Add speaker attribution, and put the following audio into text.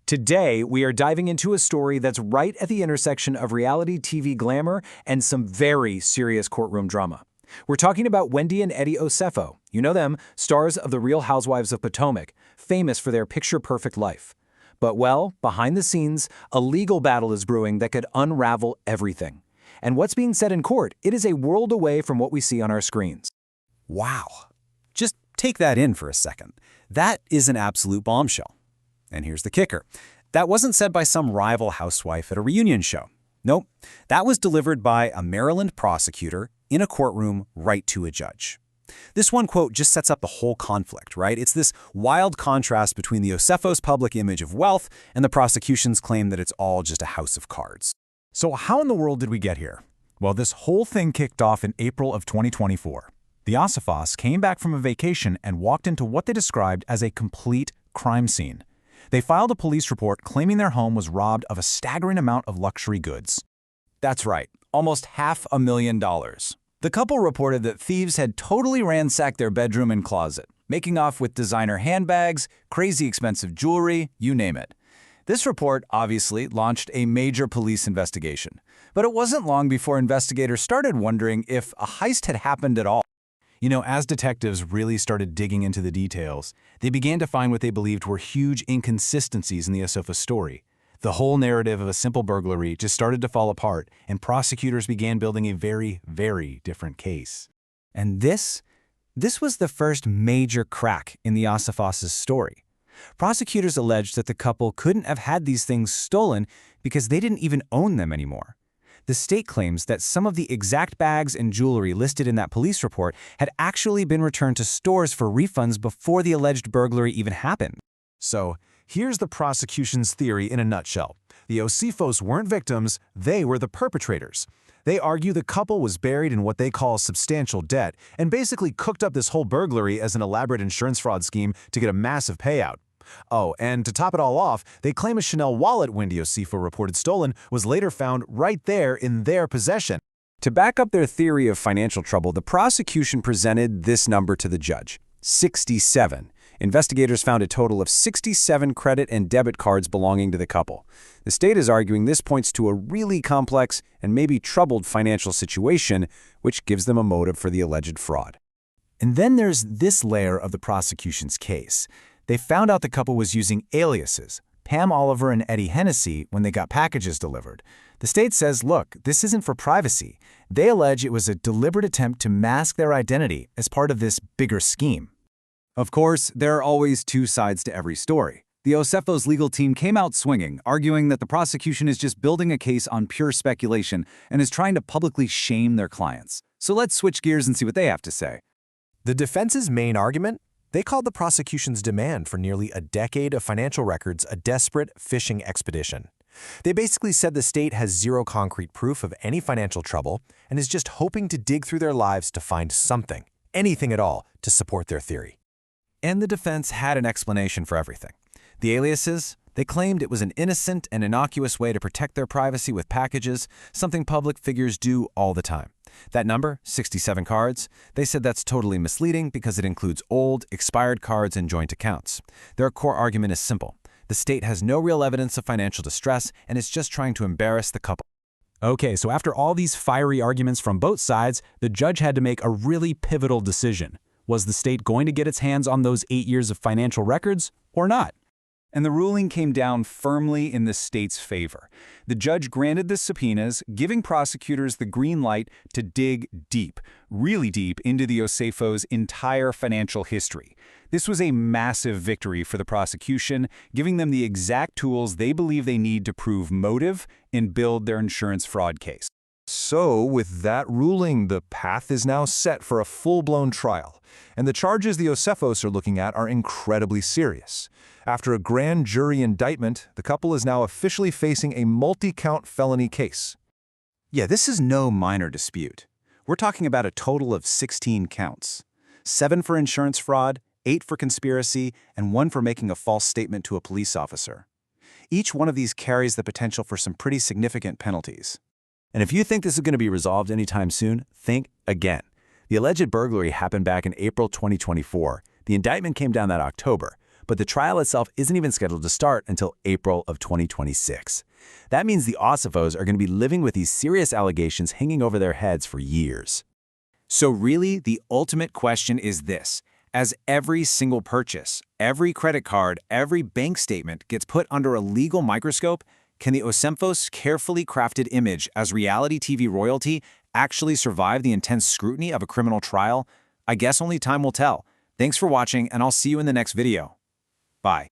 Speaker 1: Today, we are diving into a story that's right at the intersection of reality TV glamour and some very serious courtroom drama. We're talking about Wendy and Eddie Osefo. You know them, stars of The Real Housewives of Potomac, famous for their picture-perfect life. But well, behind the scenes, a legal battle is brewing that could unravel everything. And what's being said in court, it is a world away from what we see on our screens.
Speaker 2: Wow. Just take that in for a second. That is an absolute bombshell. And here's the kicker. That wasn't said by some rival housewife at a reunion show. Nope. That was delivered by a Maryland prosecutor in a courtroom right to a judge. This one quote just sets up the whole conflict, right? It's this wild contrast between the Osefos' public image of wealth and the prosecution's claim that it's all just a house of cards.
Speaker 3: So how in the world did we get here? Well, this whole thing kicked off in April of 2024. The Osefos came back from a vacation and walked into what they described as a complete crime scene. They filed a police report claiming their home was robbed of a staggering amount of luxury goods.
Speaker 1: That's right, almost $500,000. The couple reported that thieves had totally ransacked their bedroom and closet, making off with designer handbags, crazy expensive jewelry, you name it. This report obviously launched a major police investigation, but it wasn't long before investigators started wondering if a heist had happened at all.
Speaker 3: You know, as detectives really started digging into the details, they began to find what they believed were huge inconsistencies in the Osefo story. The whole narrative of a simple burglary just started to fall apart, and prosecutors began building a very, very different case.
Speaker 2: And this was the first major crack in the Osefos' story. Prosecutors alleged that the couple couldn't have had these things stolen because they didn't even own them anymore. The state claims that some of the exact bags and jewelry listed in that police report had actually been returned to stores for refunds before the alleged burglary even happened.
Speaker 3: So, here's the prosecution's theory in a nutshell. The Osefos weren't victims, they were the perpetrators. They argue the couple was buried in what they call substantial debt and basically cooked up this whole burglary as an elaborate insurance fraud scheme to get a massive payout. Oh, and to top it all off, they claim a Chanel wallet Wendy Osefo reported stolen was later found right there in their possession.
Speaker 2: To back up their theory of financial trouble, the prosecution presented this number to the judge: 67. Investigators found a total of 67 credit and debit cards belonging to the couple. The state is arguing this points to a really complex and maybe troubled financial situation, which gives them a motive for the alleged fraud.
Speaker 3: And then there's this layer of the prosecution's case. They found out the couple was using aliases, Pam Oliver and Eddie Hennessy, when they got packages delivered. The state says, look, this isn't for privacy. They allege it was a deliberate attempt to mask their identity as part of this bigger scheme.
Speaker 1: Of course, there are always two sides to every story. The Osefos' legal team came out swinging, arguing that the prosecution is just building a case on pure speculation and is trying to publicly shame their clients. So let's switch gears and see what they have to say.
Speaker 4: The defense's main argument? They called the prosecution's demand for nearly a decade of financial records a desperate fishing expedition. They basically said the state has zero concrete proof of any financial trouble and is just hoping to dig through their lives to find something, anything at all, to support their theory.
Speaker 2: And the defense had an explanation for everything. The aliases? They claimed it was an innocent and innocuous way to protect their privacy with packages, something public figures do all the time. That number, 67 cards, they said that's totally misleading because it includes old, expired cards and joint accounts. Their core argument is simple. The state has no real evidence of financial distress and is just trying to embarrass the couple.
Speaker 3: Okay, so after all these fiery arguments from both sides, the judge had to make a really pivotal decision. Was the state going to get its hands on those 8 years of financial records or not?
Speaker 1: And the ruling came down firmly in the state's favor. The judge granted the subpoenas, giving prosecutors the green light to dig deep, really deep, into the Osefos' entire financial history. This was a massive victory for the prosecution, giving them the exact tools they believe they need to prove motive and build their insurance fraud case.
Speaker 4: So, with that ruling, the path is now set for a full-blown trial, and the charges the Osefos are looking at are incredibly serious. After a grand jury indictment, the couple is now officially facing a multi-count felony case.
Speaker 2: Yeah, this is no minor dispute. We're talking about a total of 16 counts. 7 for insurance fraud, 8 for conspiracy, and 1 for making a false statement to a police officer. Each one of these carries the potential for some pretty significant penalties. And if you think this is going to be resolved anytime soon, think again. The alleged burglary happened back in April 2024. The indictment came down that October. but the trial itself isn't even scheduled to start until April of 2026. That means the Osefos are going to be living with these serious allegations hanging over their heads for years. So really, the ultimate question is this. As every single purchase, every credit card, every bank statement gets put under a legal microscope, can the Osefos' carefully crafted image as reality TV royalty actually survive the intense scrutiny of a criminal trial? I guess only time will tell. Thanks for watching, and I'll see you in the next video. Bye.